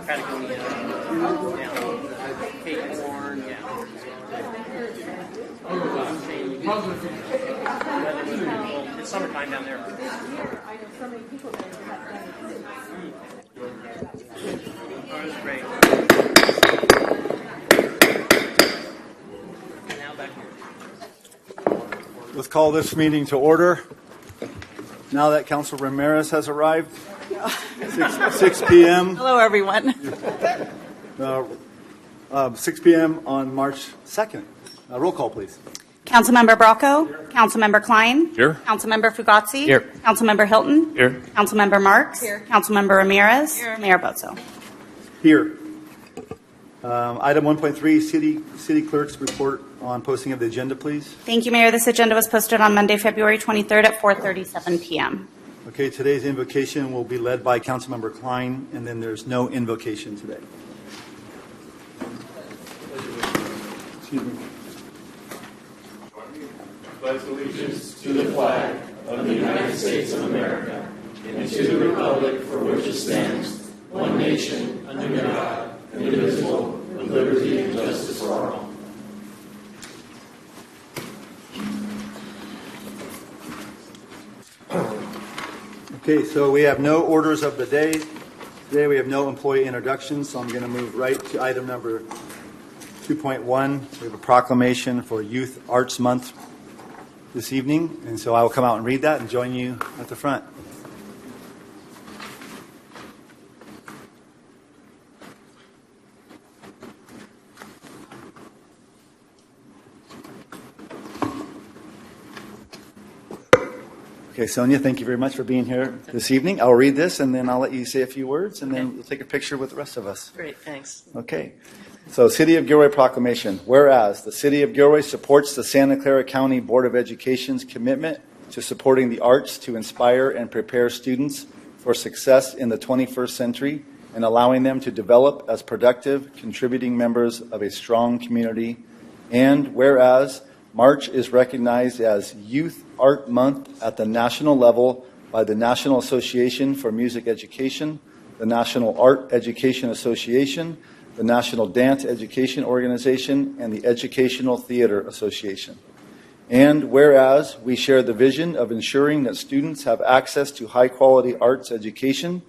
Patagonia, Cape Horn, it's summertime down there. I know so many people there who have done it. Oh, that's great. Now back here. Let's call this meeting to order. Now that Councilor Ramirez has arrived, 6 p.m. Hello, everyone. 6 p.m. on March 2nd. Roll call, please. Councilmember Bracco. Here. Councilmember Klein. Here. Councilmember Fugazzi. Here. Councilmember Hilton. Here. Councilmember Marks. Here. Councilmember Ramirez. Here. Mayor Bozo. Here. Item 1.3, City Clerk's report on posting of the agenda, please. Thank you, Mayor. This agenda was posted on Monday, February 23rd at 4:37 p.m. Okay, today's invocation will be led by Councilmember Klein, and then there's no invocation today. Excuse me. Pledge allegiance to the flag of the United States of America and to the republic for which it stands, one nation, under God, indivisible, with liberty and justice for all. Okay, so we have no orders of the day. Today we have no employee introductions, so I'm going to move right to item number 2.1. We have a proclamation for Youth Arts Month this evening, and so I will come out and read that and join you at the front. Okay, Sonia, thank you very much for being here this evening. I'll read this, and then I'll let you say a few words, and then we'll take a picture with the rest of us. Great, thanks. Okay. So, City of Gilroy proclamation. Whereas the City of Gilroy supports the Santa Clara County Board of Education's commitment to supporting the arts to inspire and prepare students for success in the 21st century and allowing them to develop as productive, contributing members of a strong community. And whereas March is recognized as Youth Art Month at the national level by the National Association for Music Education, the National Art Education Association, the National Dance Education Organization, and the Educational Theater Association. And whereas we share the vision of ensuring that students have access to high-quality arts education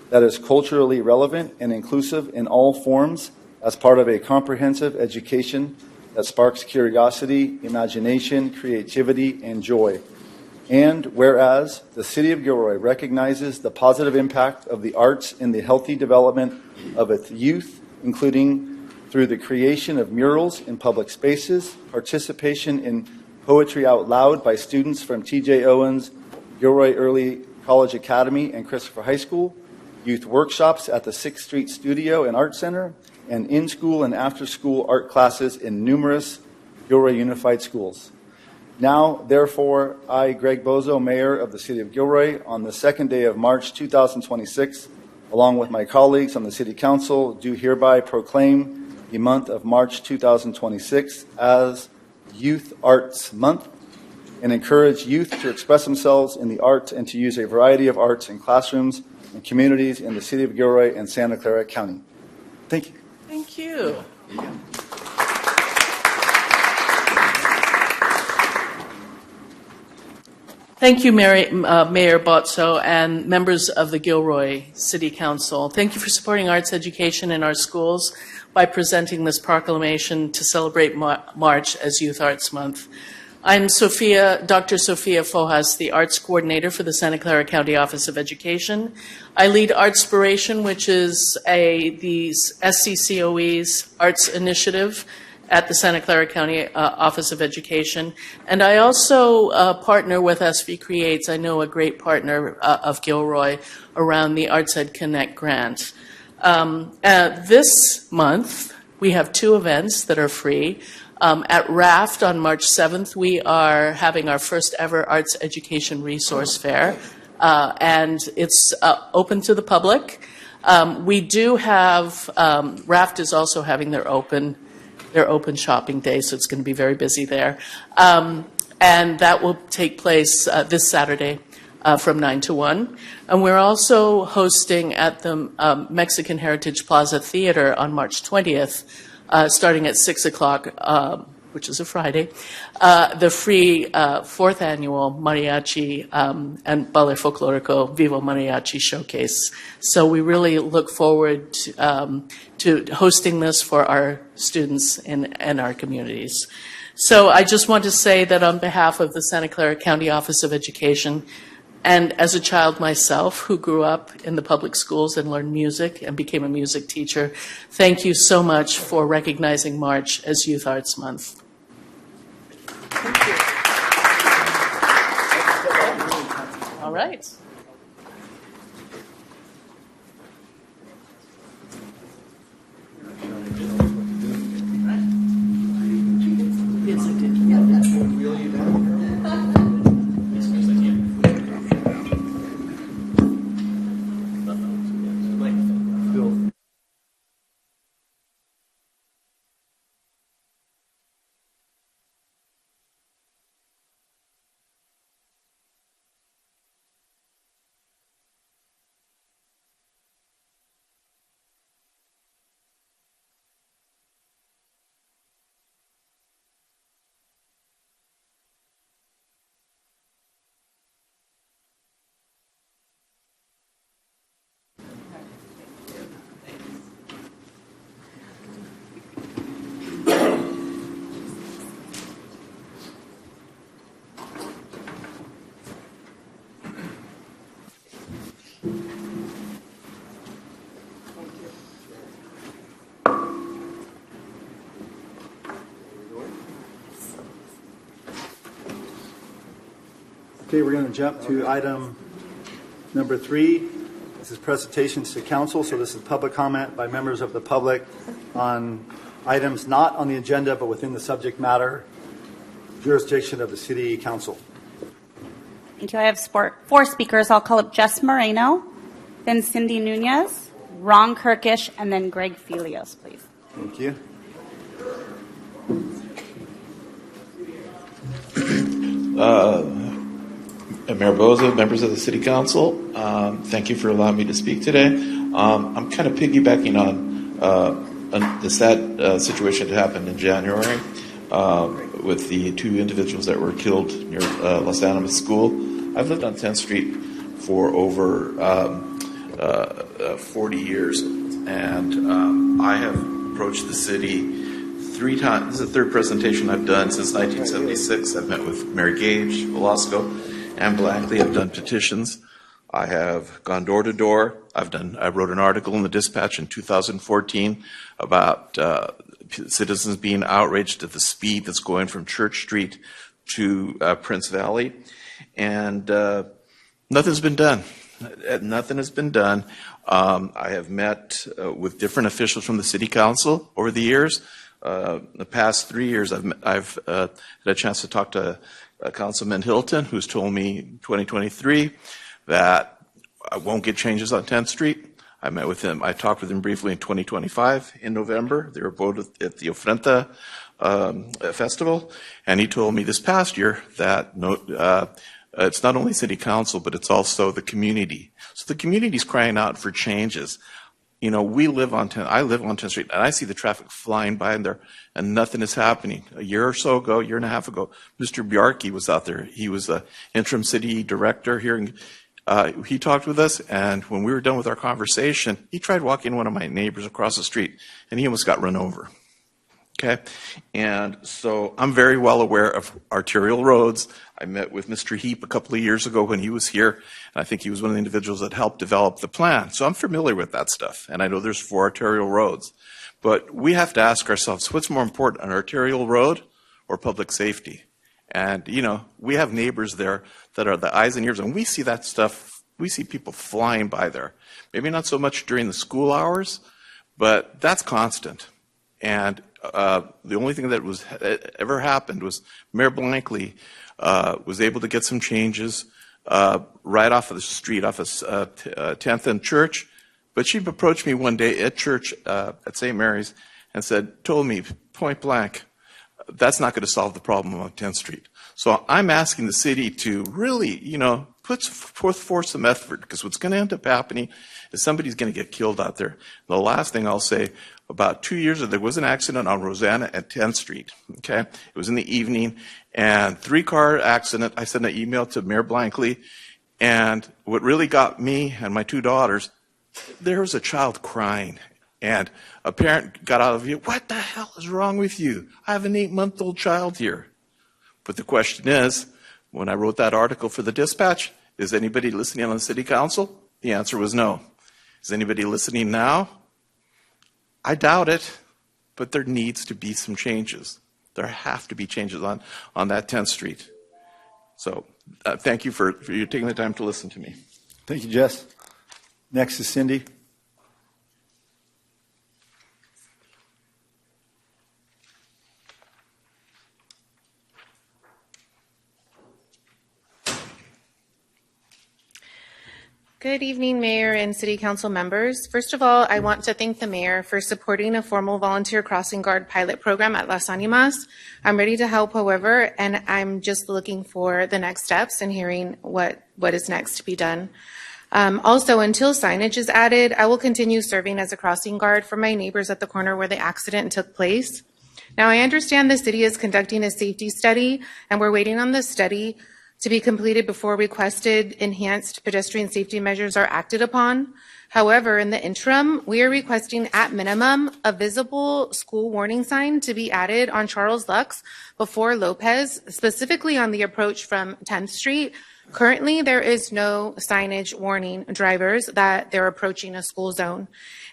that is culturally relevant and inclusive in all forms as part of a comprehensive education that sparks curiosity, imagination, creativity, and joy. And whereas the City of Gilroy recognizes the positive impact of the arts in the healthy development of its youth, including through the creation of murals in public spaces, participation in poetry out loud by students from T.J. Owens, Gilroy Early College Academy, and Christopher High School, youth workshops at the 6th Street Studio and Art Center, and in-school and after-school art classes in numerous Gilroy Unified Schools. Now, therefore, I, Greg Bozo, Mayor of the City of Gilroy, on the second day of March 2026, along with my colleagues on the City Council, do hereby proclaim the month of March 2026 as Youth Arts Month and encourage youth to express themselves in the arts and to use a variety of arts in classrooms and communities in the City of Gilroy and Santa Clara County. Thank you. Thank you. Thank you, Mayor Botso and members of the Gilroy City Council. Thank you for supporting arts education in our schools by presenting this proclamation to celebrate March as Youth Arts Month. I'm Dr. Sophia Fojas, the Arts Coordinator for the Santa Clara County Office of Education. I lead Artspiration, which is the SCCOE's arts initiative at the Santa Clara County Office of Education. And I also partner with SV Creates, I know a great partner of Gilroy, around the Arts Ed Connect grant. This month, we have two events that are free. At RAFT on March 7th, we are having our first ever Arts Education Resource Fair, and it's open to the public. We do have, RAFT is also having their open shopping day, so it's going to be very busy there. And that will take place this Saturday. from 9 to 1. And we're also hosting at the Mexican Heritage Plaza Theater on March 20th, starting at 6 o'clock, which is a Friday, the free fourth annual Mariachi and Ballet Folklorico Vivo Mariachi Showcase. So we really look forward to hosting this for our students and our communities. So I just want to say that on behalf of the Santa Clara County Office of Education, and as a child myself who grew up in the public schools and learned music and became a music teacher, thank you so much for recognizing March as Youth Arts Month. Thank you. All right. Yes, I did. Okay, we're going to jump to item number 3. This is presentations to council. So this is public comment by members of the public on items not on the agenda but within the subject matter jurisdiction of the city council. Thank you. I have 4 speakers. I'll call up Jess Moreno, then Cindy Nunez, Ron Kirkish, and then Greg Felios, please. Thank you. Mayor Boza, members of the City Council, thank you for allowing me to speak today. I'm kind of piggybacking on the sad situation that happened in January with the 2 individuals that were killed near Los Animas School. I've lived on 10th Street for over 40 years, and I have approached the city 3 times. This is the 3rd presentation I've done since 1976. I've met with Mary Gage, Velasco, and Blackley. I've done petitions. I have gone door to door. I wrote an article in the Dispatch in 2014 about citizens being outraged at the speed that's going from Church Street to Prince Valley, and nothing's been done. Nothing has been done. I have met with different officials from the City Council over the years. The past 3 years, I've had a chance to talk to Councilman Hilton, who's told me in 2023 that I won't get changes on 10th Street. I met with him. I talked with him briefly in 2025 in November. They were both at the Ofrenda festival, and he told me this past year that it's not only City Council, but it's also the community. So the community's crying out for changes. You know, I live on 10th Street, and I see the traffic flying by in there, and nothing is happening. A year and a half ago, Mr. Bjarke was out there. He was the interim city director here. He talked with us, and when we were done with our conversation, he tried walking one of my neighbors across the street, and he almost got run over. Okay, and so I'm very well aware of arterial roads. I met with Mr. Heap a couple of years ago when he was here, and I think he was one of the individuals that helped develop the plan. So I'm familiar with that stuff, and I know there's 4 arterial roads. But we have to ask ourselves, what's more important, an arterial road or public safety? And, you know, we have neighbors there that are the eyes and ears, and we see that stuff. We see people flying by there. Maybe not so much during the school hours, but that's constant. And the only thing that was ever happened was Mayor Blankley was able to get some changes right off of the street, off of 10th and Church. But she approached me one day at church at St. Mary's and told me point blank, that's not going to solve the problem on 10th Street. So I'm asking the city to really, you know, put forth some effort, because what's going to end up happening is somebody's going to get killed out there. The last thing I'll say, about 2 years ago, there was an accident on Rosanna at 10th Street. Okay, it was in the evening, and 3-car accident. I sent an email to Mayor Blankley, and what really got me and my 2 daughters, there was a child crying, and a parent got out of it. What the hell is wrong with you? I have an 8-month-old child here. But the question is, when I wrote that article for the Dispatch, is anybody listening on the city council? The answer was no. Is anybody listening now? I doubt it, but there needs to be some changes. There have to be changes on that 10th Street. So thank you for you taking the time to listen to me. Thank you, Jess. Next is Cindy. Good evening, Mayor and City Council members. First of all, I want to thank the Mayor for supporting a formal volunteer crossing guard pilot program at Las Animas. I'm ready to help, however, and I'm just looking for the next steps and hearing what is next to be done. Also, until signage is added, I will continue serving as a crossing guard for my neighbors at the corner where the accident took place. Now, I understand the city is conducting a safety study, and we're waiting on the study to be completed before requested enhanced pedestrian safety measures are acted upon. However, in the interim, we are requesting at minimum a visible school warning sign to be added on Charles Lux before Lopez, specifically on the approach from 10th Street. Currently, there is no signage warning drivers that they're approaching a school zone,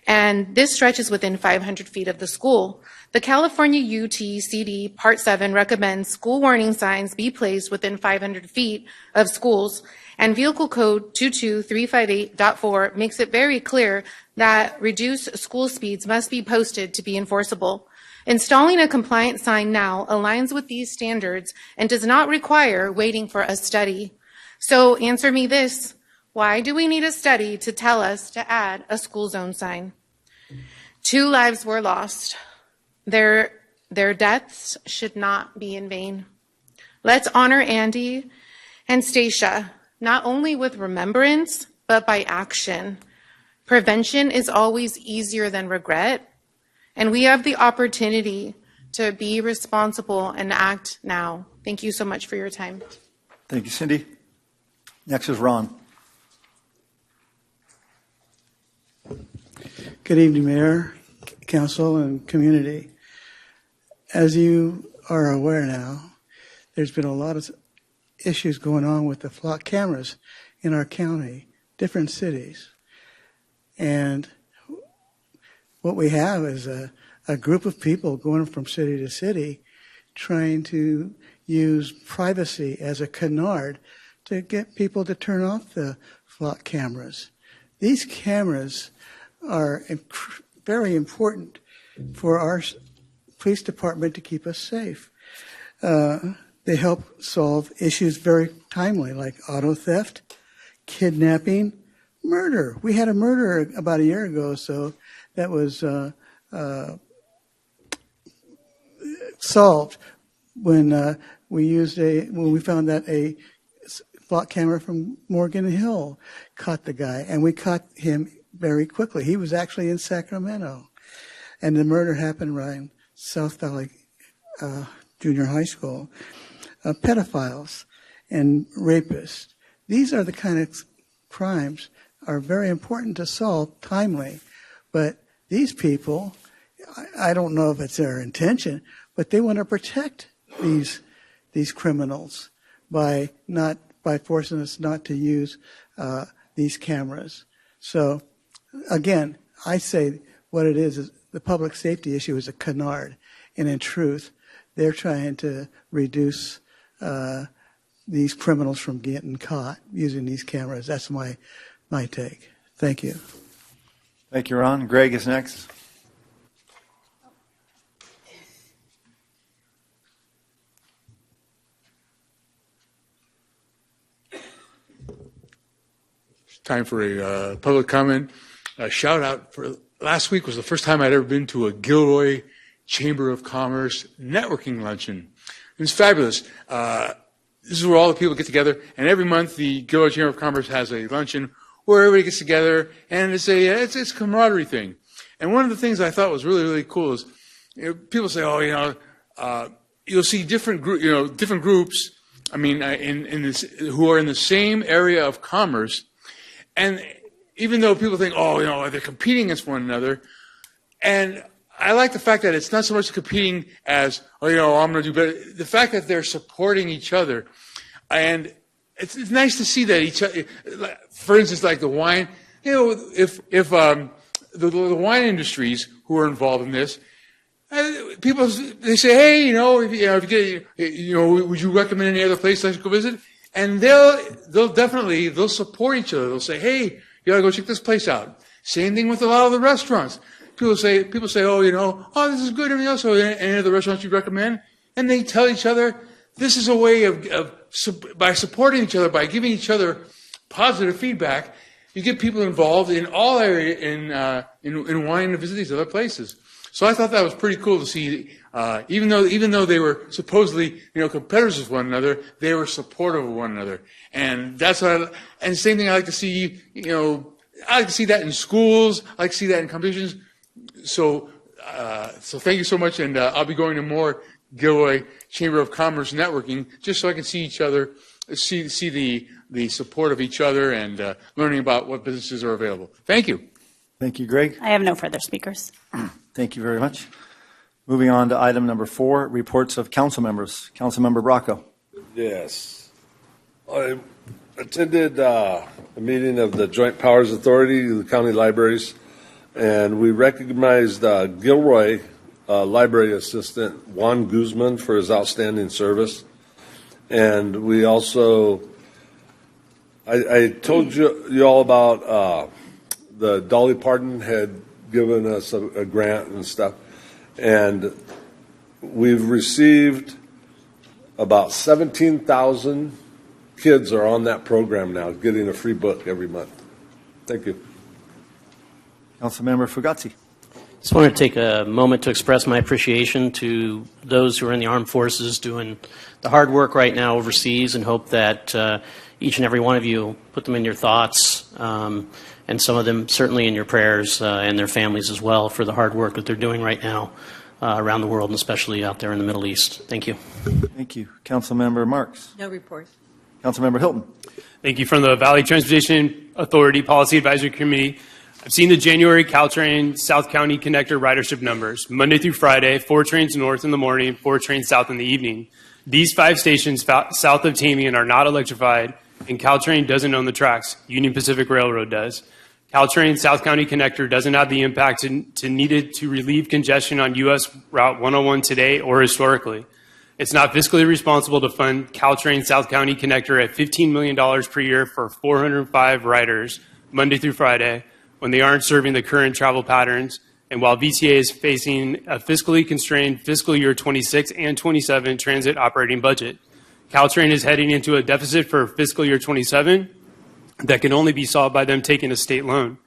and this stretches within 500 feet of the school. The California UTCD Part 7 recommends school warning signs be placed within 500 feet of schools, and Vehicle Code 22358.4 makes it very clear that reduced school speeds must be posted to be enforceable. Installing a compliant sign now aligns with these standards and does not require waiting for a study. So answer me this: why do we need a study to tell us to add a school zone sign? 2 lives were lost. Their deaths should not be in vain. Let's honor Andy and Stacia, not only with remembrance, but by action. Prevention is always easier than regret, and we have the opportunity to be responsible and act now. Thank you so much for your time. Thank you, Cindy. Next is Ron. Good evening, Mayor, Council, and community. As you are aware now, there's been a lot of issues going on with the flock cameras in our county, different cities. And what we have is a group of people going from city to city trying to use privacy as a canard to get people to turn off the flock cameras. These cameras are very important for our police department to keep us safe. They help solve issues very timely, like auto theft, kidnapping, murder. We had a murder about a year ago, so that was solved when we found that a flock camera from Morgan Hill caught the guy, and we caught him very quickly. He was actually in Sacramento, and the murder happened right in South Valley Junior High School. Pedophiles and rapists. These are the kind of crimes are very important to solve timely, but these people, I don't know if it's their intention, but they want to protect these criminals by forcing us not to use these cameras. So again, I say what it is the public safety issue is a canard, and in truth, they're trying to reduce these criminals from getting caught using these cameras. That's my take. Thank you. Thank you, Ron. Greg is next. Time for a public comment. A shout out for last week was the first time I'd ever been to a Gilroy Chamber of Commerce networking luncheon. It was fabulous. this is where all the people get together, and every month the Gilroy Chamber of Commerce has a luncheon where everybody gets together, and it's a camaraderie thing. And one of the things I thought was really, really cool is, people say, you'll see different groups, who are in the same area of commerce, and even though people think, they're competing against one another, and I like the fact that it's not so much competing as, I'm going to do better. The fact that they're supporting each other, and it's nice to see that each other. For instance, like the wine, if the wine industries who are involved in this, people they say, hey, if you get, would you recommend any other place I should go visit? And they'll definitely support each other. They'll say, hey, you gotta go check this place out. Same thing with a lot of the restaurants. People say, this is good. Everything else. So any of the restaurants you recommend? And they tell each other, this is a way by supporting each other, by giving each other positive feedback, you get people involved in all areas in wanting to visit these other places. So I thought that was pretty cool to see. Even though they were supposedly competitors with one another, they were supportive of one another, and that's what. And same thing I like to see. I like to see that in schools. I like to see that in competitions. So thank you so much, and I'll be going to more Gilroy Chamber of Commerce networking just so I can see each other, see the support of each other, and learning about what businesses are available. Thank you. Thank you, Greg. I have no further speakers. Thank you very much. Moving on to item number 4, reports of council members. Councilmember Bracco. Yes. I attended a meeting of the Joint Powers Authority, the county libraries, and we recognized Gilroy library assistant Juan Guzman for his outstanding service. And we also, I told you all about the Dolly Parton had given us a grant and stuff. And we've received about 17,000 kids are on that program now, getting a free book every month. Thank you. Councilmember Fugazzi. Just want to take a moment to express my appreciation to those who are in the armed forces doing the hard work right now overseas, and hope that each and every one of you put them in your thoughts, and some of them certainly in your prayers, and their families as well, for the hard work that they're doing right now around the world, and especially out there in the Middle East. Thank you. Thank you. Councilmember Marks. No report. Councilmember Hilton. Thank you. From the Valley Transportation Authority Policy Advisory Committee, I've seen the January Caltrain South County Connector ridership numbers. Monday through Friday, 4 trains north in the morning, 4 trains south in the evening. These 5 stations south of Tamian are not electrified, and Caltrain doesn't own the tracks. Union Pacific Railroad does. Caltrain South County Connector doesn't have the impact needed to relieve congestion on U.S. Route 101 today or historically. It's not fiscally responsible to fund Caltrain South County Connector at $15 million per year for 405 riders, Monday through Friday, when they aren't serving the current travel patterns, and while VTA is facing a fiscally constrained fiscal year 26 and 27 transit operating budget. Caltrain is heading into a deficit for fiscal year 27 that can only be solved by them taking a state loan.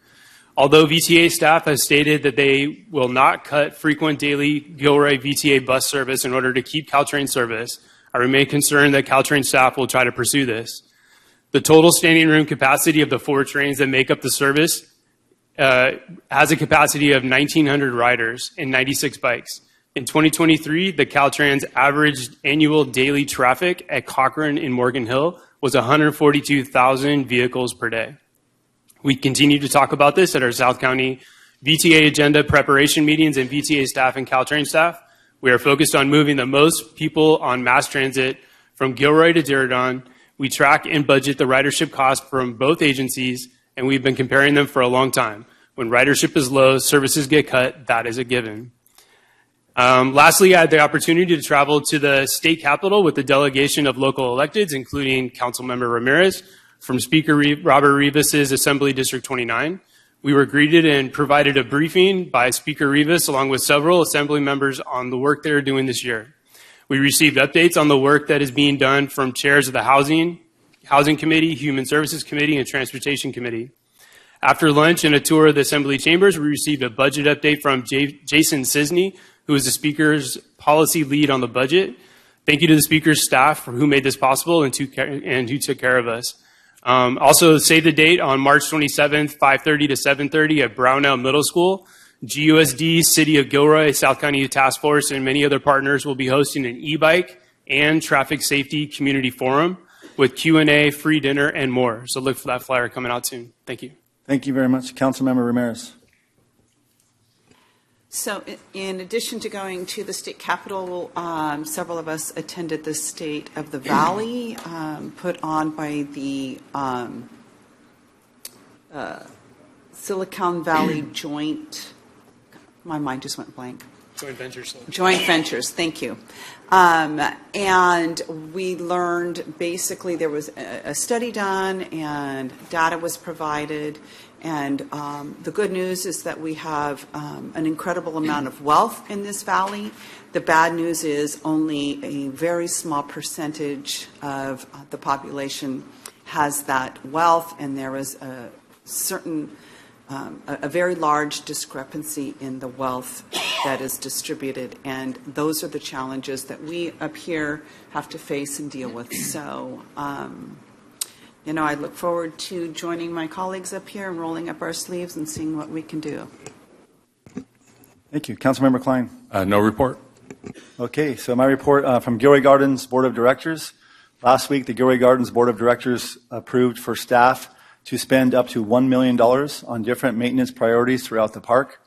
Although VTA staff has stated that they will not cut frequent daily Gilroy VTA bus service in order to keep Caltrain service, I remain concerned that Caltrain staff will try to pursue this. The total standing room capacity of the 4 trains that make up the service has a capacity of 1,900 riders and 96 bikes. In 2023, the Caltrain's average annual daily traffic at Cochrane in Morgan Hill was 142,000 vehicles per day. We continue to talk about this at our South County VTA agenda preparation meetings and VTA staff and Caltrain staff. We are focused on moving the most people on mass transit from Gilroy to Diridon. We track and budget the ridership cost from both agencies, and we've been comparing them for a long time. When ridership is low, services get cut. That is a given. Lastly, I had the opportunity to travel to the state capitol with a delegation of local electeds, including Councilmember Ramirez from Speaker Robert Rivas's Assembly District 29. We were greeted and provided a briefing by Speaker Rivas along with several Assembly members on the work they are doing this year. We received updates on the work that is being done from chairs of the Housing Committee, Human Services Committee, and Transportation Committee. After lunch and a tour of the Assembly chambers, we received a budget update from Jason Cisney, who is the Speaker's policy lead on the budget. Thank you to the speaker's staff who made this possible and who took care of us. Also, save the date on March 27th, 5:30 to 7:30 at Brownell Middle School. GUSD, City of Gilroy, South County Youth Task Force, and many other partners will be hosting an e-bike and traffic safety community forum with Q&A, free dinner, and more. So look for that flyer coming out soon. Thank you. Thank you very much. Councilmember Ramirez. So in addition to going to the state capitol, several of us attended the State of the Valley put on by the Silicon Valley Joint, my mind just went blank. Joint Ventures. Joint Ventures, thank you. And we learned basically there was a study done and data was provided. And the good news is that we have an incredible amount of wealth in this valley. The bad news is only a very small percentage of the population has that wealth, and there is a very large discrepancy in the wealth that is distributed, and those are the challenges that we up here have to face and deal with. So, I look forward to joining my colleagues up here and rolling up our sleeves and seeing what we can do. Thank you. Councilmember Klein. No report. Okay, so my report from Gilroy Gardens Board of Directors. Last week, the Gilroy Gardens Board of Directors approved for staff to spend up to $1 million on different maintenance priorities throughout the park.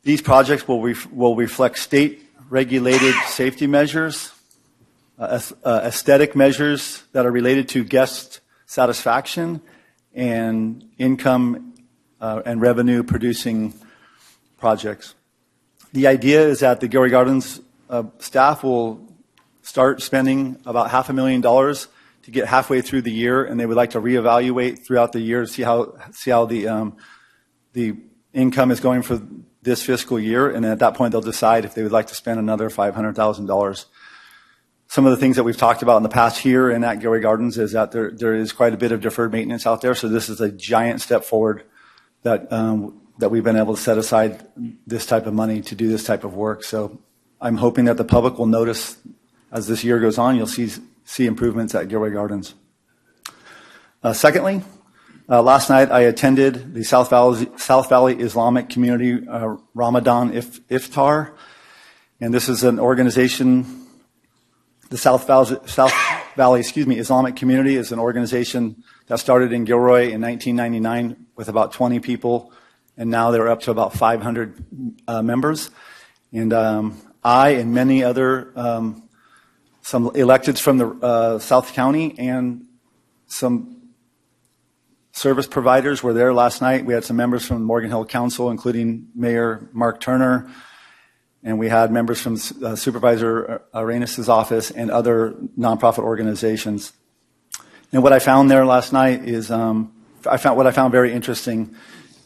These projects will reflect state-regulated safety measures, aesthetic measures that are related to guest satisfaction, and income and revenue-producing projects. The idea is that the Gilroy Gardens staff will start spending about $500,000 to get halfway through the year, and they would like to reevaluate throughout the year to see how the income is going for this fiscal year, and at that point they'll decide if they would like to spend another $500,000. Some of the things that we've talked about in the past here and at Gilroy Gardens is that there is quite a bit of deferred maintenance out there, so this is a giant step forward that we've been able to set aside this type of money to do this type of work. So I'm hoping that the public will notice as this year goes on. You'll see improvements at Gilroy Gardens. Secondly, last night I attended the South Valley Islamic Community Ramadan Iftar, and this is an organization. The South Valley Islamic Community is an organization that started in Gilroy in 1999 with about 20 people, and now they're up to about 500 members. And I and many other some electeds from the South County and some service providers were there last night. We had some members from Morgan Hill Council, including Mayor Mark Turner, and we had members from Supervisor Arenas' office and other nonprofit organizations. And what I found there last night is, what I found very interesting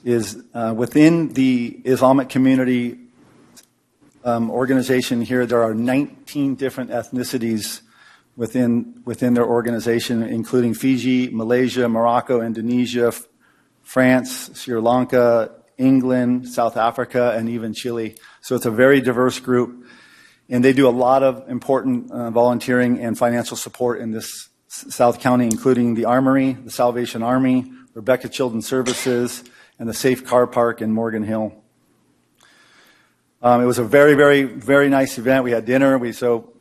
is within the Islamic community organization here, there are 19 different ethnicities within their organization, including Fiji, Malaysia, Morocco, Indonesia, France, Sri Lanka, England, South Africa, and even Chile. So it's a very diverse group, and they do a lot of important volunteering and financial support in this South County, including the Armory, the Salvation Army, Rebecca Children's Services, and the Safe Car Park in Morgan Hill. It was a very, very, very nice event. We had dinner. So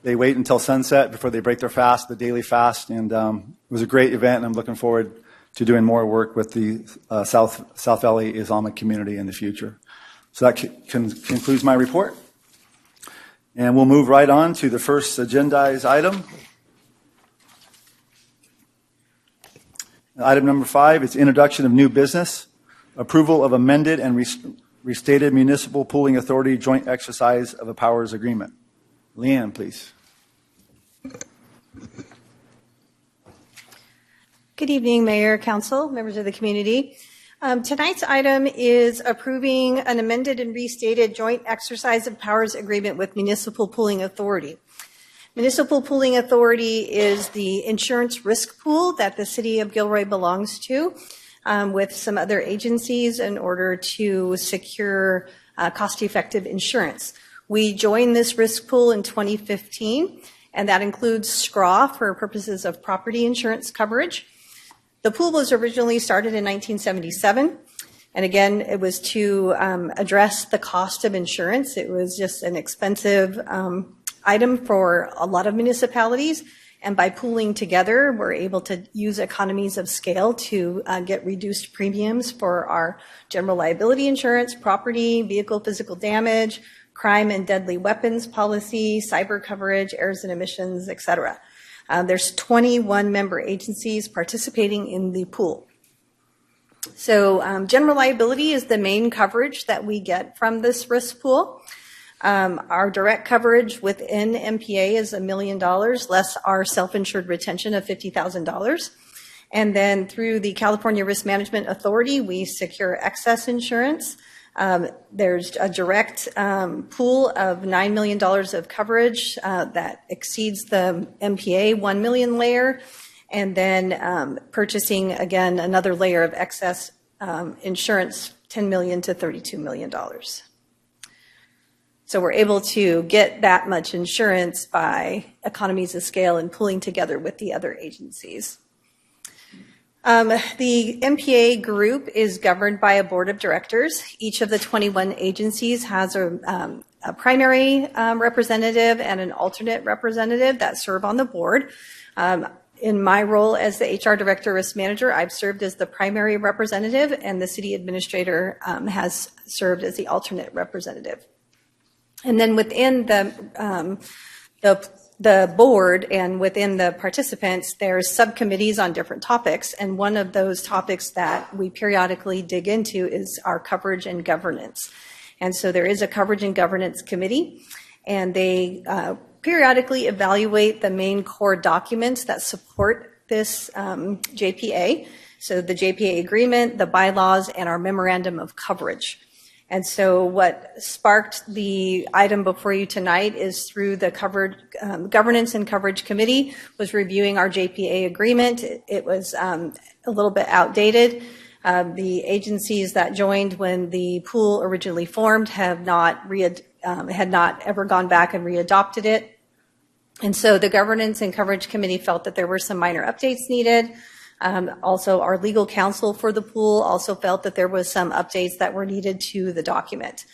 they wait until sunset before they break their fast, the daily fast, and it was a great event, and I'm looking forward to doing more work with the South Valley Islamic community in the future. So that concludes my report. And we'll move right on to the first agendized item. Item number 5 is introduction of new business, approval of amended and restated Municipal Pooling Authority joint exercise of a powers agreement. Leanne, please. Good evening, Mayor, Council, members of the community. Tonight's item is approving an amended and restated joint exercise of powers agreement with Municipal Pooling Authority. Municipal Pooling Authority is the insurance risk pool that the City of Gilroy belongs to with some other agencies in order to secure cost-effective insurance. We joined this risk pool in 2015, and that includes SCRAW for purposes of property insurance coverage. The pool was originally started in 1977, and again, it was to address the cost of insurance. It was just an expensive item for a lot of municipalities, and by pooling together, we're able to use economies of scale to get reduced premiums for our general liability insurance, property, vehicle physical damage, crime and deadly weapons policy, cyber coverage, errors and emissions, et cetera. There's 21 member agencies participating in the pool. So general liability is the main coverage that we get from this risk pool. Our direct coverage within MPA is $1 million, less our self-insured retention of $50,000. And then through the California Risk Management Authority, we secure excess insurance. There's a direct pool of $9 million of coverage that exceeds the MPA 1 million layer, and then purchasing, again, another layer of excess insurance, $10 million to $32 million. So we're able to get that much insurance by economies of scale and pulling together with the other agencies. The MPA group is governed by a board of directors. Each of the 21 agencies has a primary representative and an alternate representative that serve on the board. In my role as the HR director risk manager, I've served as the primary representative, and the city administrator has served as the alternate representative. And then within the board and within the participants, there's subcommittees on different topics, and one of those topics that we periodically dig into is our coverage and governance. And so there is a coverage and governance committee, and they periodically evaluate the main core documents that support this JPA. So the JPA agreement, the bylaws, and our memorandum of coverage. And so what sparked the item before you tonight is through the Governance and Coverage Committee was reviewing our JPA agreement. It was a little bit outdated. The agencies that joined when the pool originally formed had not ever gone back and readopted it. And so the Governance and Coverage Committee felt that there were some minor updates needed. Also, our legal counsel for the pool also felt that there was some updates that were needed to the document.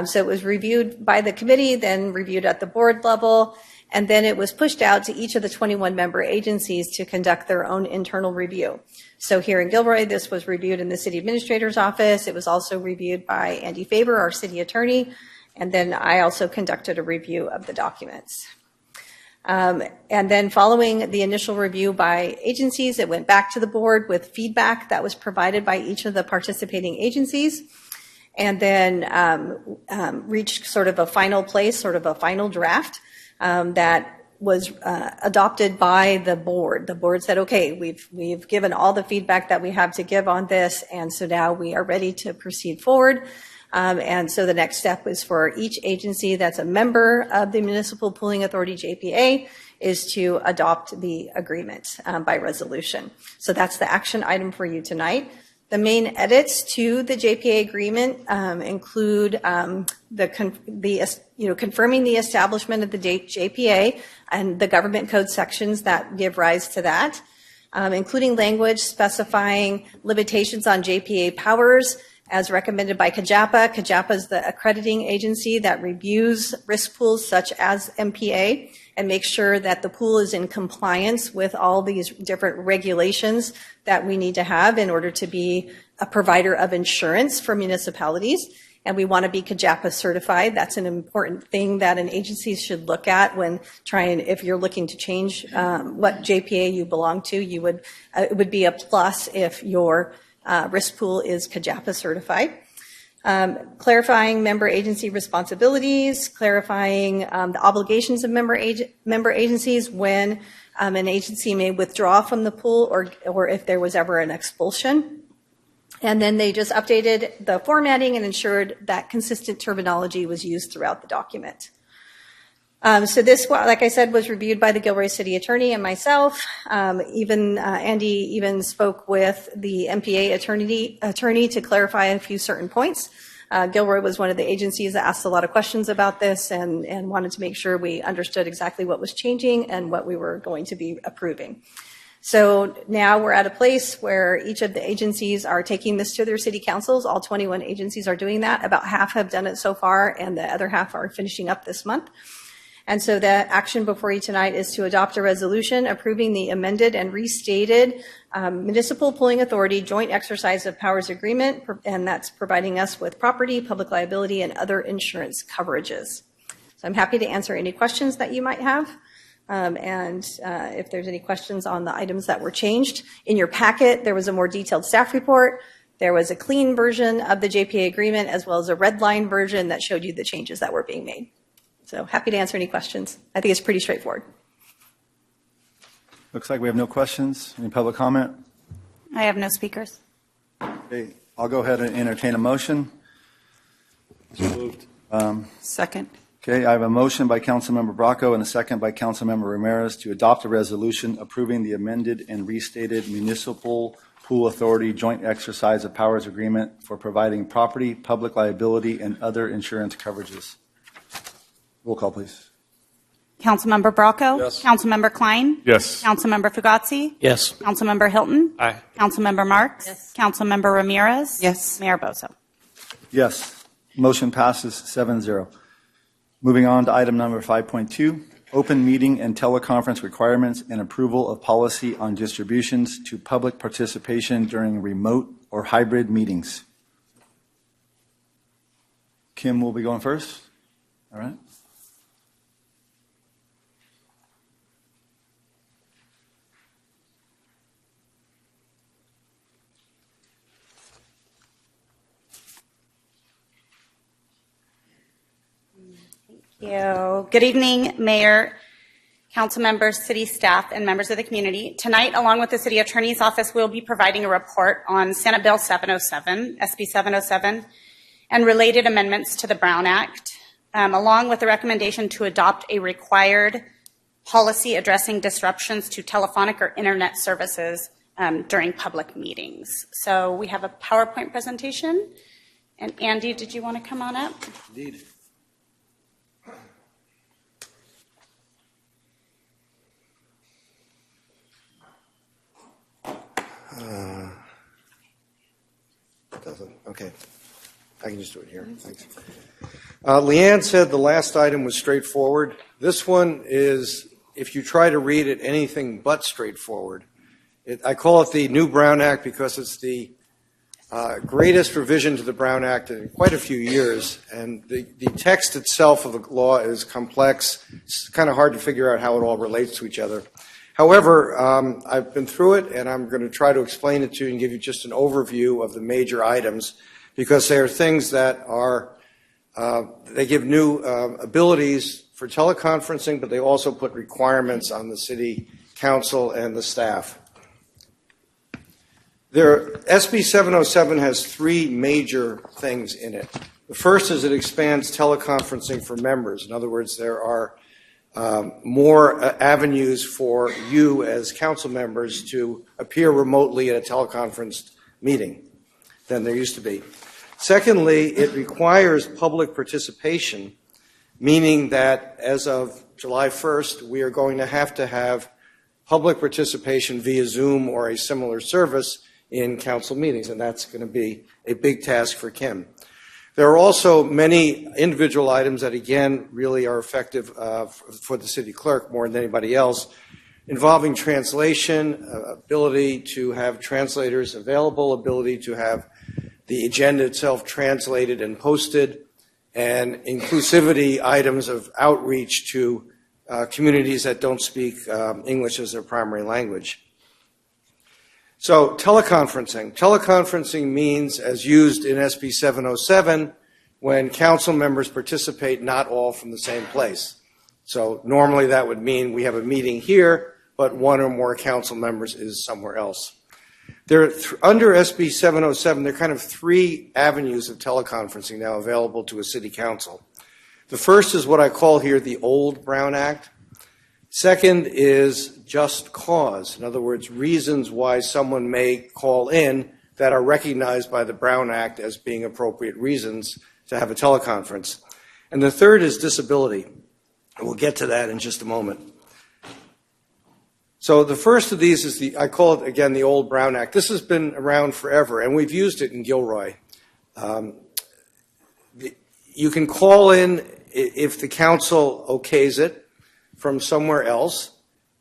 So it was reviewed by the committee, then reviewed at the board level, and then it was pushed out to each of the 21 member agencies to conduct their own internal review. So here in Gilroy, this was reviewed in the city administrator's office. It was also reviewed by Andy Faber, our city attorney, and then I also conducted a review of the documents. And then following the initial review by agencies, it went back to the board with feedback that was provided by each of the participating agencies, and then reached sort of a final place, sort of a final draft that was adopted by the board. The board said, okay, we've given all the feedback that we have to give on this, and so now we are ready to proceed forward. And so the next step is for each agency that's a member of the Municipal Pooling Authority JPA is to adopt the agreement by resolution. So that's the action item for you tonight. The main edits to the JPA agreement include confirming the establishment of the JPA and the government code sections that give rise to that, including language specifying limitations on JPA powers as recommended by CAJAPA. CAJAPA is the accrediting agency that reviews risk pools such as MPA and makes sure that the pool is in compliance with all these different regulations that we need to have in order to be a provider of insurance for municipalities. And we want to be CAJAPA certified. That's an important thing that an agency should look at when if you're looking to change what JPA you belong to, it would be a plus if your risk pool is CAJAPA certified. Clarifying member agency responsibilities, clarifying the obligations of member agencies when an agency may withdraw from the pool or if there was ever an expulsion. And then they just updated the formatting and ensured that consistent terminology was used throughout the document. So this, like I said, was reviewed by the Gilroy City Attorney and myself. Andy even spoke with the MPA attorney to clarify a few certain points. Gilroy was one of the agencies that asked a lot of questions about this and wanted to make sure we understood exactly what was changing and what we were going to be approving. So now we're at a place where each of the agencies are taking this to their city councils. All 21 agencies are doing that. About half have done it so far, and the other half are finishing up this month. And so the action before you tonight is to adopt a resolution approving the amended and restated Municipal Pooling Authority Joint Exercise of Powers Agreement, and that's providing us with property, public liability, and other insurance coverages. So I'm happy to answer any questions that you might have. If there's any questions on the items that were changed. In your packet, there was a more detailed staff report. There was a clean version of the JPA agreement, as well as a red line version that showed you the changes that were being made. So happy to answer any questions. I think it's pretty straightforward. Looks like we have no questions. Any public comment? I have no speakers. Okay, I'll go ahead and entertain a motion. Second. Okay, I have a motion by Councilmember Bracco and a second by Councilmember Ramirez to adopt a resolution approving the amended and restated Municipal Pool Authority Joint Exercise of Powers Agreement for providing property, public liability, and other insurance coverages. Roll call, please. Councilmember Bracco? Yes. Councilmember Klein? Yes. Councilmember Fugazi? Yes. Councilmember Hilton? Aye. Councilmember Marks? Yes. Councilmember Ramirez? Yes. Mayor Bozo? Yes. Motion passes 7-0. Moving on to item number 5.2, open meeting and teleconference requirements and approval of policy on distributions to public participation during remote or hybrid meetings. Kim will be going first. All right. Good evening, Mayor, council members, city staff, and members of the community. Tonight, along with the City Attorney's Office, we'll be providing a report on Senate Bill 707, SB 707, and related amendments to the Brown Act, along with the recommendation to adopt a required policy addressing disruptions to telephonic or internet services during public meetings. So we have a PowerPoint presentation. And Andy, did you want to come on up? Indeed. Okay. I can just do it here. Thanks. Leanne said the last item was straightforward. This one is, if you try to read it, anything but straightforward. I call it the New Brown Act because it's the greatest revision to the Brown Act in quite a few years. And the text itself of the law is complex. It's kind of hard to figure out how it all relates to each other. However, I've been through it, and I'm going to try to explain it to you and give you just an overview of the major items, because they are things that are, they give new abilities for teleconferencing, but they also put requirements on the city council and the staff. SB 707 has three major things in it. The first is it expands teleconferencing for members. In other words, there are more avenues for you as council members to appear remotely at a teleconference meeting than there used to be. Secondly, it requires public participation, meaning that as of July 1st, we are going to have public participation via Zoom or a similar service in council meetings, and that's going to be a big task for Kim. There are also many individual items that, again, really are effective for the city clerk more than anybody else, involving translation, ability to have translators available, ability to have the agenda itself translated and posted, and inclusivity items of outreach to communities that don't speak English as their primary language. So teleconferencing. Teleconferencing means, as used in SB 707, when council members participate not all from the same place. So normally that would mean we have a meeting here, but one or more council members is somewhere else. Under SB 707, there are kind of three avenues of teleconferencing now available to a city council. The first is what I call here the old Brown Act. Second is just cause. In other words, reasons why someone may call in that are recognized by the Brown Act as being appropriate reasons to have a teleconference. And the third is disability. And we'll get to that in just a moment. So the first of these is I call it, again, the old Brown Act. This has been around forever, and we've used it in Gilroy. You can call in if the council okays it from somewhere else.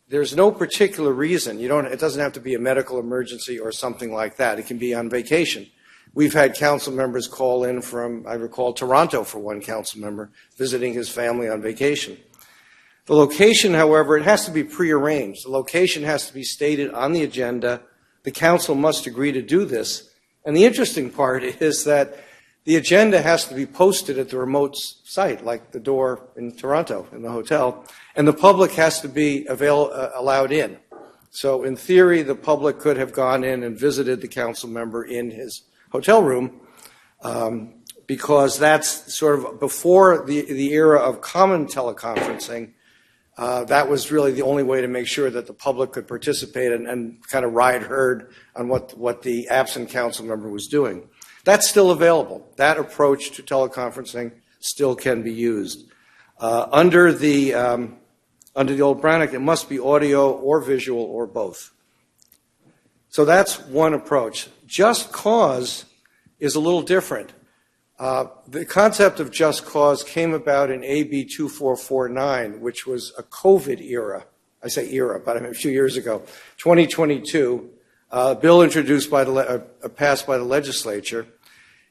There's no particular reason. It doesn't have to be a medical emergency or something like that. It can be on vacation. We've had council members call in from, I recall, Toronto for one council member visiting his family on vacation. The location, however, it has to be prearranged. The location has to be stated on the agenda. The council must agree to do this. And the interesting part is that the agenda has to be posted at the remote site, like the door in Toronto in the hotel, and the public has to be allowed in. So in theory, the public could have gone in and visited the council member in his hotel room, because that's sort of before the era of common teleconferencing. That was really the only way to make sure that the public could participate and kind of ride herd on what the absent council member was doing. That's still available. That approach to teleconferencing still can be used. Under the old Brown Act, it must be audio or visual or both. So that's one approach. Just cause is a little different. The concept of just cause came about in AB 2449, which was a COVID era. I say era, but I mean a few years ago, 2022. A bill introduced passed by the legislature,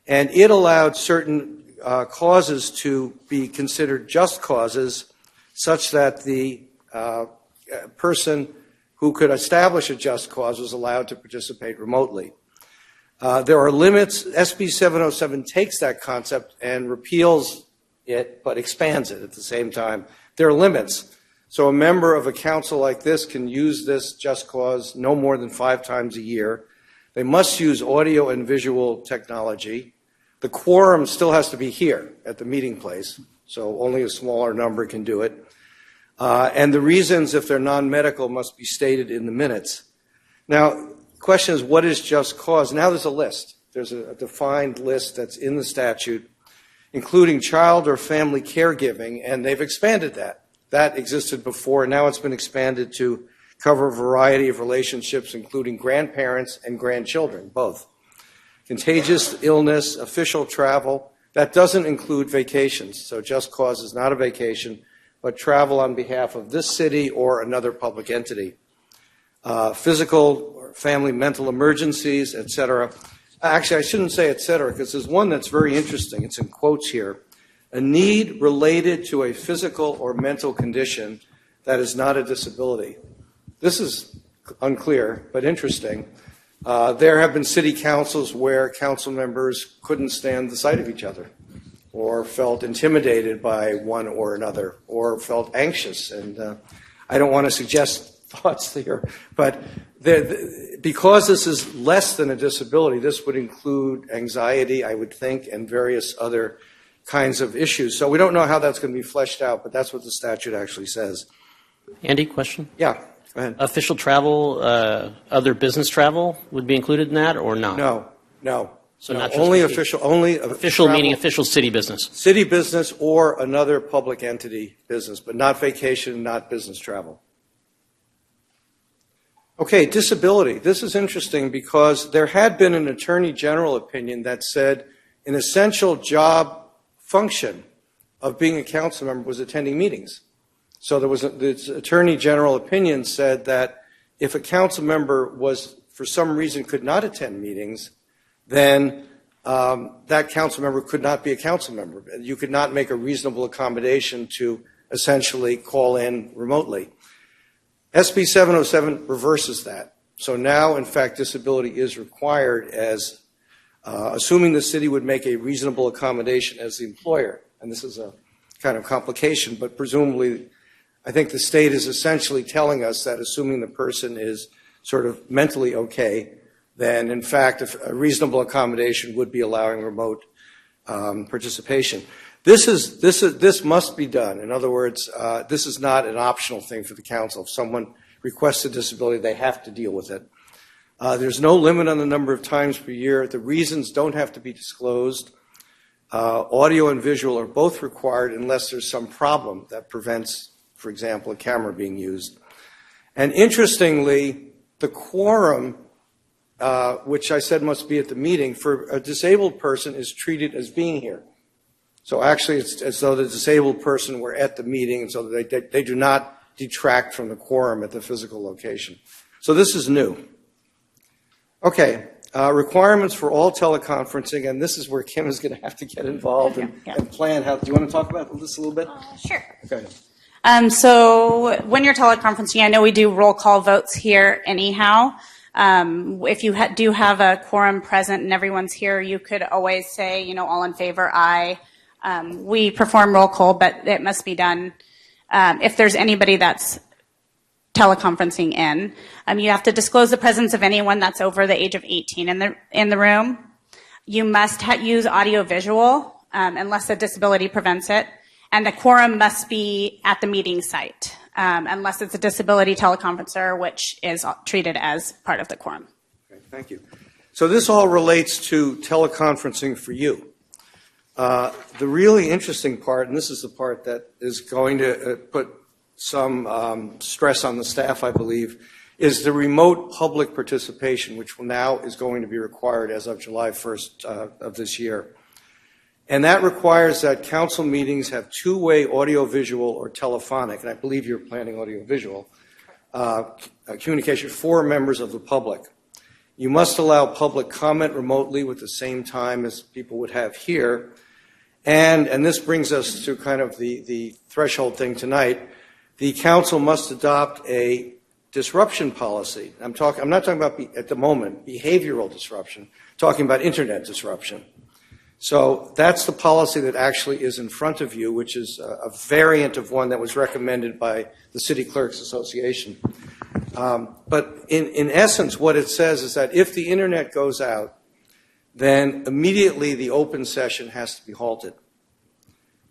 and it allowed certain causes to be considered just causes, such that the person who could establish a just cause was allowed to participate remotely. There are limits. SB 707 takes that concept and repeals it, but expands it at the same time. There are limits. So a member of a council like this can use this just cause no more than 5 times a year. They must use audio and visual technology. The quorum still has to be here at the meeting place, so only a smaller number can do it. And the reasons, if they're non-medical, must be stated in the minutes. Now, the question is, what is just cause? Now there's a list. There's a defined list that's in the statute, including child or family caregiving, and they've expanded that. That existed before, and now it's been expanded to cover a variety of relationships, including grandparents and grandchildren, both. Contagious illness, official travel, that doesn't include vacations. So just cause is not a vacation, but travel on behalf of this city or another public entity. Physical or family mental emergencies, et cetera. Actually, I shouldn't say et cetera, because there's one that's very interesting. It's in quotes here. A need related to a physical or mental condition that is not a disability. This is unclear, but interesting. There have been city councils where council members couldn't stand the sight of each other, or felt intimidated by one or another, or felt anxious. And I don't want to suggest thoughts here, but because this is less than a disability, this would include anxiety, I would think, and various other kinds of issues. So we don't know how that's going to be fleshed out, but that's what the statute actually says. Andy, question? Yeah, go ahead. Official travel, other business travel would be included in that or not? No. So no, not just only official, official travel, meaning official city business. City business or another public entity business, but not vacation, not business travel. Okay, disability. This is interesting because there had been an Attorney General opinion that said an essential job function of being a council member was attending meetings. So there was the Attorney General opinion said that if a council member for some reason could not attend meetings, then that council member could not be a council member. You could not make a reasonable accommodation to essentially call in remotely. SB 707 reverses that. So now, in fact, disability is required as assuming the city would make a reasonable accommodation as the employer. And this is a kind of complication, but presumably I think the state is essentially telling us that assuming the person is sort of mentally okay, then in fact a reasonable accommodation would be allowing remote participation. This must be done. In other words, this is not an optional thing for the council. If someone requests a disability, they have to deal with it. There's no limit on the number of times per year. The reasons don't have to be disclosed. Audio and visual are both required unless there's some problem that prevents, for example, a camera being used. And interestingly, the quorum, which I said must be at the meeting, for a disabled person is treated as being here. So actually, it's as though the disabled person were at the meeting, and so they do not detract from the quorum at the physical location. So this is new. Okay, requirements for all teleconferencing, and this is where Kim is going to have to get involved and plan how. Do you want to talk about this a little bit? Sure. Okay. So when you're teleconferencing, I know we do roll call votes here anyhow. If you do have a quorum present and everyone's here, you could always say, all in favor, aye. We perform roll call, but it must be done if there's anybody that's teleconferencing in. You have to disclose the presence of anyone that's over the age of 18 in the room. You must use audio visual unless a disability prevents it. And the quorum must be at the meeting site, unless it's a disability teleconferencer, which is treated as part of the quorum. Okay, thank you. So this all relates to teleconferencing for you. The really interesting part, and this is the part that is going to put some stress on the staff, I believe, is the remote public participation, which now is going to be required as of July 1st of this year. And that requires that council meetings have two-way audio-visual or telephonic, and I believe you're planning audio-visual, communication for members of the public. You must allow public comment remotely with the same time as people would have here. And this brings us to kind of the threshold thing tonight. The council must adopt a disruption policy. I'm not talking about, at the moment, behavioral disruption. I'm talking about internet disruption. So that's the policy that actually is in front of you, which is a variant of one that was recommended by the City Clerks Association. But in essence, what it says is that if the internet goes out, then immediately the open session has to be halted.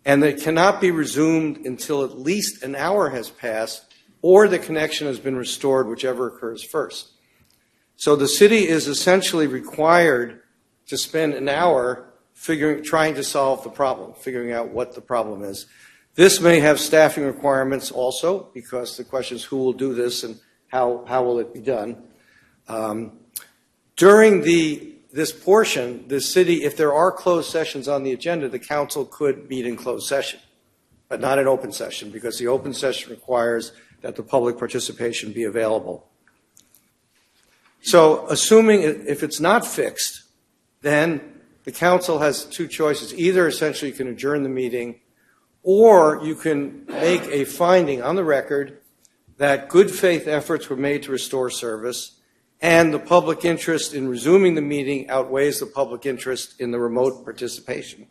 And it cannot be resumed until at least an hour has passed or the connection has been restored, whichever occurs first. So the city is essentially required to spend an hour trying to solve the problem, figuring out what the problem is. This may have staffing requirements also, because the question is who will do this and how will it be done. During this portion, the city, if there are closed sessions on the agenda, the council could meet in closed session, but not an open session, because the open session requires that the public participation be available. So assuming if it's not fixed, then the council has two choices. Either essentially you can adjourn the meeting, or you can make a finding on the record that good faith efforts were made to restore service and the public interest in resuming the meeting outweighs the public interest in the remote participation.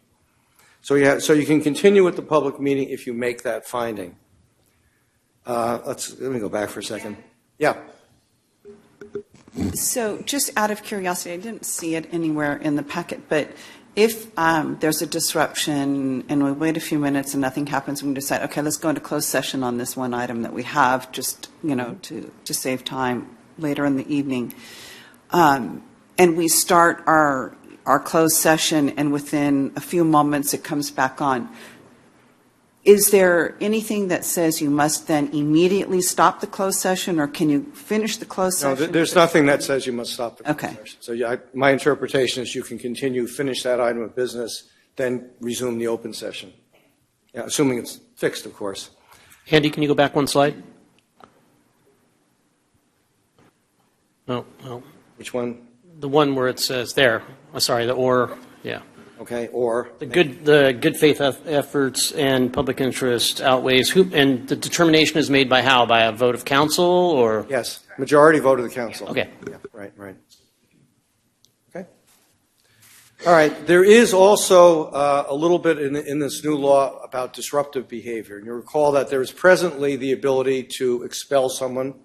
So you can continue with the public meeting if you make that finding. Let me go back for a second. Yeah. So just out of curiosity, I didn't see it anywhere in the packet, but if there's a disruption and we wait a few minutes and nothing happens, we can decide, okay, let's go into closed session on this one item that we have just, to save time later in the evening. And we start our closed session and within a few moments it comes back on. Is there anything that says you must then immediately stop the closed session, or can you finish the closed session? No, there's nothing that says you must stop the closed session. So my interpretation is you can continue, finish that item of business, then resume the open session. Yeah, assuming it's fixed, of course. Andy, can you go back one slide? No. Which one? The one where it says there. Sorry, the or, yeah. Okay, or the good faith efforts and public interest outweighs who, and the determination is made by how? By a vote of council, or? Yes, majority vote of the council. Okay. Yeah, right. Okay. All right. There is also a little bit in this new law about disruptive behavior. And you recall that there is presently the ability to expel someone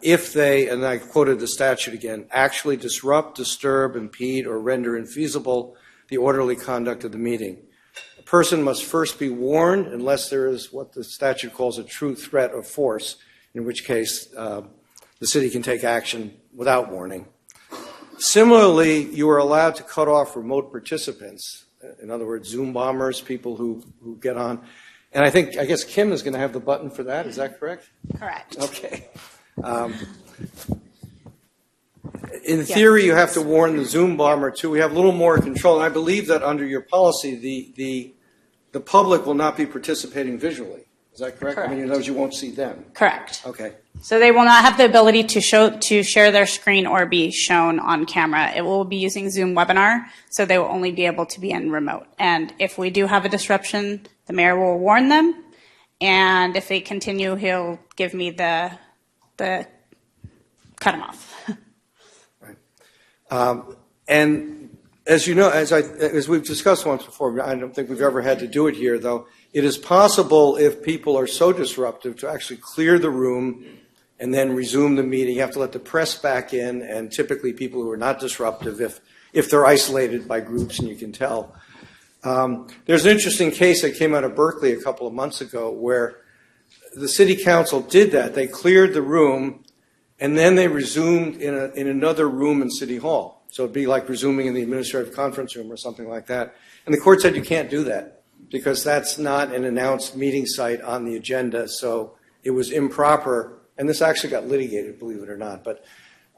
if they, and I quoted the statute again, actually disrupt, disturb, impede, or render infeasible the orderly conduct of the meeting. A person must first be warned unless there is what the statute calls a true threat of force, in which case the city can take action without warning. Similarly, you are allowed to cut off remote participants. In other words, Zoom bombers, people who get on. And I guess Kim is going to have the button for that. Is that correct? Correct. Okay. In theory, you have to warn the Zoom bomber too. We have a little more control. And I believe that under your policy, the public will not be participating visually. Is that correct? Correct. I mean, in other words, you won't see them. Correct. Okay. So they will not have the ability to share their screen or be shown on camera. It will be using Zoom webinar, so they will only be able to be in remote. And if we do have a disruption, the mayor will warn them. And if they continue, he'll give me the cut them off. And as you know, as we've discussed once before, I don't think we've ever had to do it here, though. It is possible, if people are so disruptive, to actually clear the room and then resume the meeting. You have to let the press back in, and typically people who are not disruptive, if they're isolated by groups, and you can tell. There's an interesting case that came out of Berkeley a couple of months ago where the city council did that. They cleared the room, and then they resumed in another room in City Hall. So it'd be like resuming in the administrative conference room or something like that. And the court said you can't do that because that's not an announced meeting site on the agenda. So it was improper. And this actually got litigated, believe it or not. But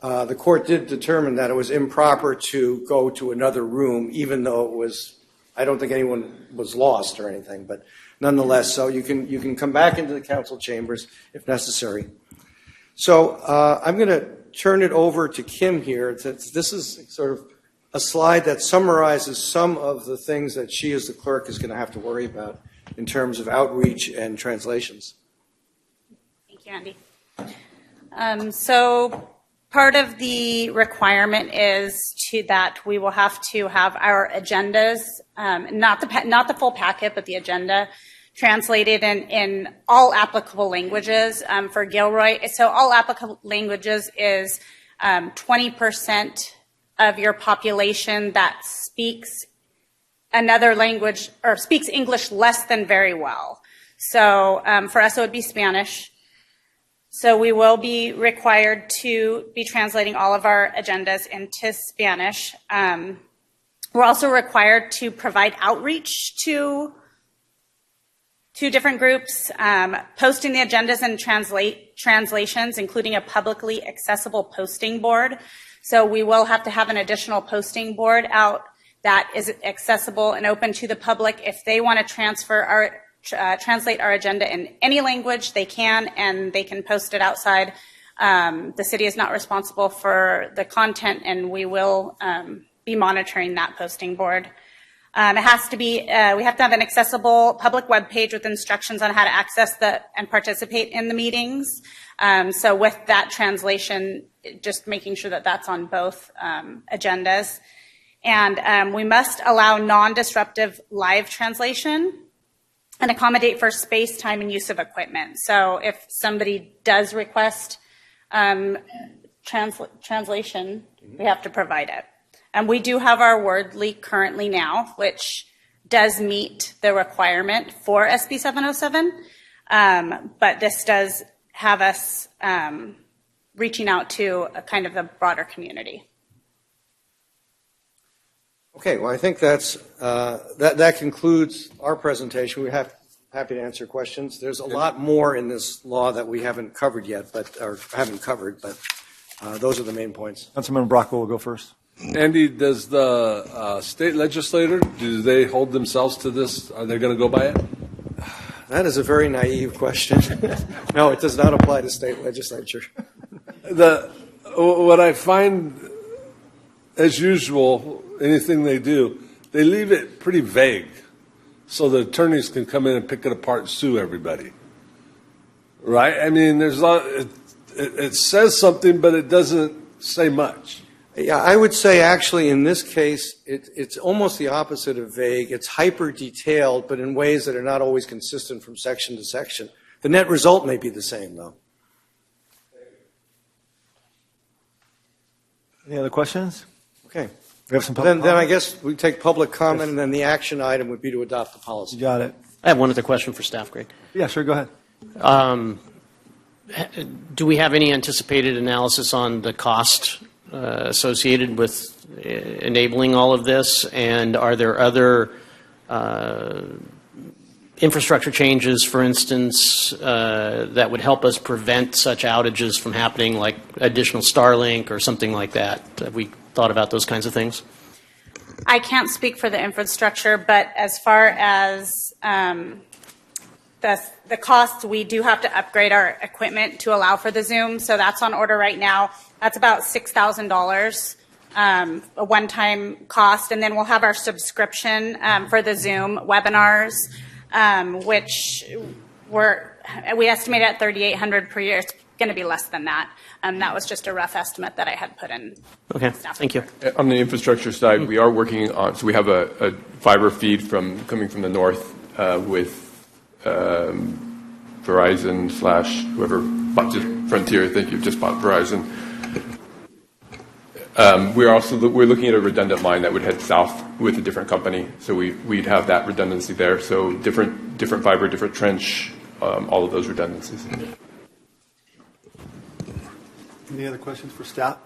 the court did determine that it was improper to go to another room, even though it was, I don't think anyone was lost or anything. But nonetheless, so you can come back into the council chambers if necessary. So I'm going to turn it over to Kim here. This is sort of a slide that summarizes some of the things that she as the clerk is going to have to worry about in terms of outreach and translations. Thank you, Andy. So part of the requirement is that we will have to have our agendas, not the full packet, but the agenda, translated in all applicable languages for Gilroy. So all applicable languages is 20% of your population that speaks another language or speaks English less than very well. So for us, it would be Spanish. So we will be required to be translating all of our agendas into Spanish. We're also required to provide outreach to different groups, posting the agendas and translations, including a publicly accessible posting board. So we will have to have an additional posting board out that is accessible and open to the public. If they want to translate our agenda in any language, they can, and they can post it outside. The city is not responsible for the content, and we will be monitoring that posting board. It has to be, we have to have an accessible public web page with instructions on how to access and participate in the meetings. So with that translation, just making sure that that's on both agendas. And we must allow non-disruptive live translation and accommodate for space, time, and use of equipment. So if somebody does request translation, we have to provide it. And we do have our Wordly currently now, which does meet the requirement for SB 707, but this does have us reaching out to a kind of a broader community. Okay, well, I think that concludes our presentation. We're happy to answer questions. There's a lot more in this law that we haven't covered yet, but those are the main points. Councilmember Brockwell will go first. Andy, does the state legislator, do they hold themselves to this? Are they going to go by it? That is a very naive question. No, it does not apply to state legislature. What I find, as usual, anything they do, they leave it pretty vague so the attorneys can come in and pick it apart and sue everybody. Right? I mean, it says something, but it doesn't say much. Yeah, I would say actually in this case, it's almost the opposite of vague. It's hyper-detailed, but in ways that are not always consistent from section to section. The net result may be the same, though. Any other questions? Okay. We have some public Then I guess we take public comment, and then the action item would be to adopt the policy. You got it. I have one other question for staff, Greg. Yeah, sure, go ahead. do we have any anticipated analysis on the cost associated with enabling all of this? And are there other infrastructure changes, for instance, that would help us prevent such outages from happening, like additional Starlink or something like that? Have we thought about those kinds of things? I can't speak for the infrastructure, but as far as the costs, we do have to upgrade our equipment to allow for the Zoom. So that's on order right now. That's about $6,000, a one-time cost. And then we'll have our subscription for the Zoom webinars, which we estimate at $3,800 per year. It's going to be less than that. That was just a rough estimate that I had put in. Okay, thank you. On the infrastructure side, we are working on, so we have a fiber feed coming from the north with Verizon / whoever bought Frontier. I think you've just bought Verizon. We're looking at a redundant line that would head south with a different company, so we'd have that redundancy there. So different fiber, different trench, all of those redundancies. Any other questions for staff?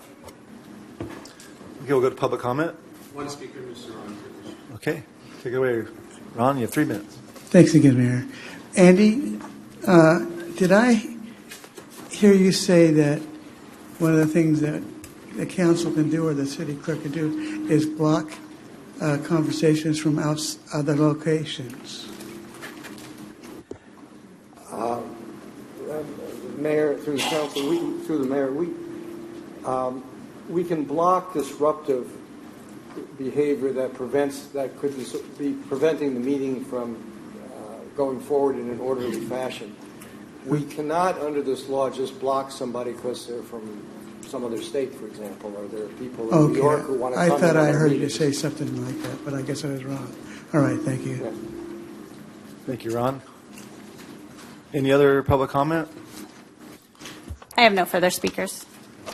Okay, we'll go to public comment. One speaker, Mr. Ron. Okay, take it away, Ron. You have 3 minutes. Thanks again, Mayor. Andy, did I hear you say that one of the things that the council can do or the city clerk can do is block conversations from other locations? Mayor, through the council, through the mayor, we can block disruptive behavior that could be preventing the meeting from going forward in an orderly fashion. We cannot, under this law, just block somebody because they're from some other state, for example, or there are people in New York who want to come. I thought I heard you say something like that, but I guess I was wrong. All right, thank you. Yeah. Thank you, Ron. Any other public comment? I have no further speakers.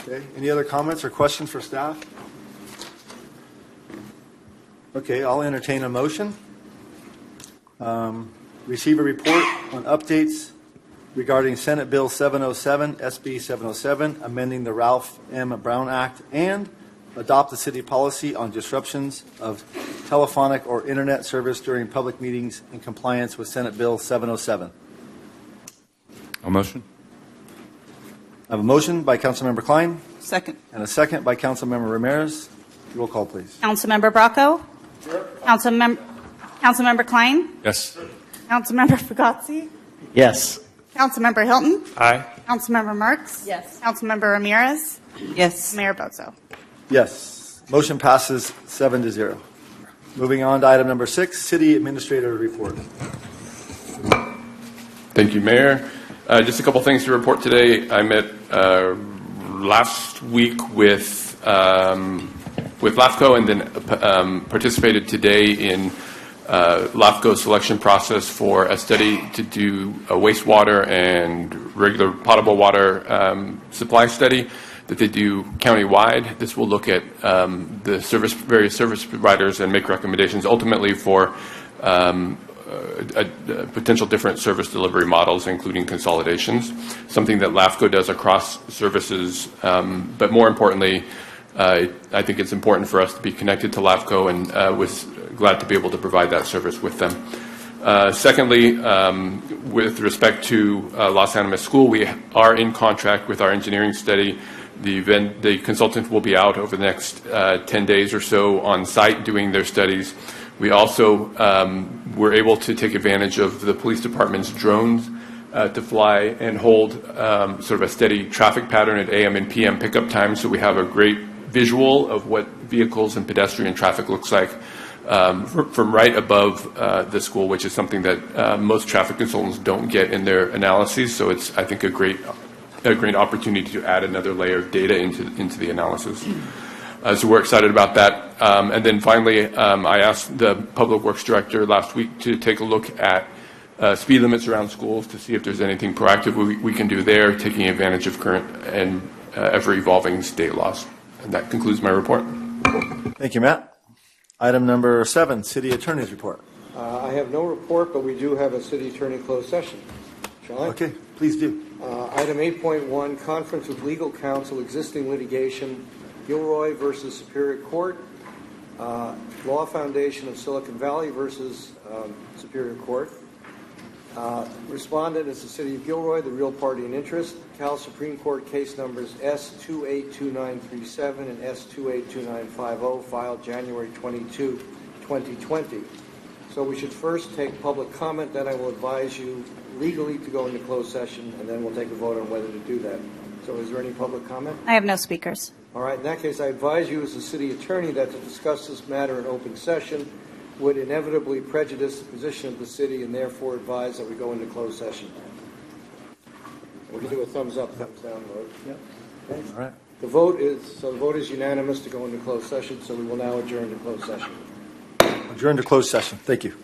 Okay. Any other comments or questions for staff? Okay, I'll entertain a motion. Receive a report on updates regarding Senate Bill 707, SB 707, amending the Ralph M. Brown Act, and adopt the city policy on disruptions of telephonic or internet service during public meetings in compliance with Senate Bill 707. A motion. I have a motion by Councilmember Klein. Second. And a second by Councilmember Ramirez. Roll call, please. Councilmember Bracco? Sure. Councilmember Klein? Yes. Councilmember Fugazzi? Yes. Councilmember Hilton? Aye. Councilmember Marks? Yes. Councilmember Ramirez? Yes. Mayor Bozo? Yes. Motion passes 7-0. Moving on to item number 6, City Administrator Report. Thank you, Mayor. Just a couple things to report today. I met last week with LAFCO and then participated today in LAFCO's selection process for a study to do a wastewater and regular potable water supply study that they do countywide. This will look at the various service providers and make recommendations ultimately for potential different service delivery models, including consolidations, something that LAFCO does across services. But more importantly, I think it's important for us to be connected to LAFCO, and was glad to be able to provide that service with them. Secondly, with respect to Los Animas School, we are in contract with our engineering study. The consultant will be out over the next 10 days or so on site doing their studies. We also were able to take advantage of the police department's drones to fly and hold sort of a steady traffic pattern at AM and PM pickup times, so we have a great visual of what vehicles and pedestrian traffic looks like from right above the school, which is something that most traffic consultants don't get in their analyses. So it's, I think, a great opportunity to add another layer of data into the analysis. So we're excited about that. And then finally, I asked the Public Works Director last week to take a look at speed limits around schools to see if there's anything proactive we can do there, taking advantage of current and ever-evolving state laws. And that concludes my report. Thank you, Matt. Item number 7, City Attorney's Report. I have no report, but we do have a city attorney closed session. Shall I? Okay, please do. Item 8.1, conference with legal counsel, existing litigation, Gilroy versus Superior Court, Law Foundation of Silicon Valley versus Superior Court. Respondent is the City of Gilroy, the real party in interest. Cal Supreme Court case numbers S282937 and S282950, filed January 22, 2020. So we should first take public comment, then I will advise you legally to go into closed session, and then we'll take a vote on whether to do that. So is there any public comment? I have no speakers. All right, in that case, I advise you as the city attorney that to discuss this matter in open session would inevitably prejudice the position of the city, and therefore advise that we go into closed session. We can do a thumbs up, thumbs down vote. Yep. Okay. All right. The vote is unanimous to go into closed session, so we will now adjourn to closed session. Adjourn to closed session. Thank you.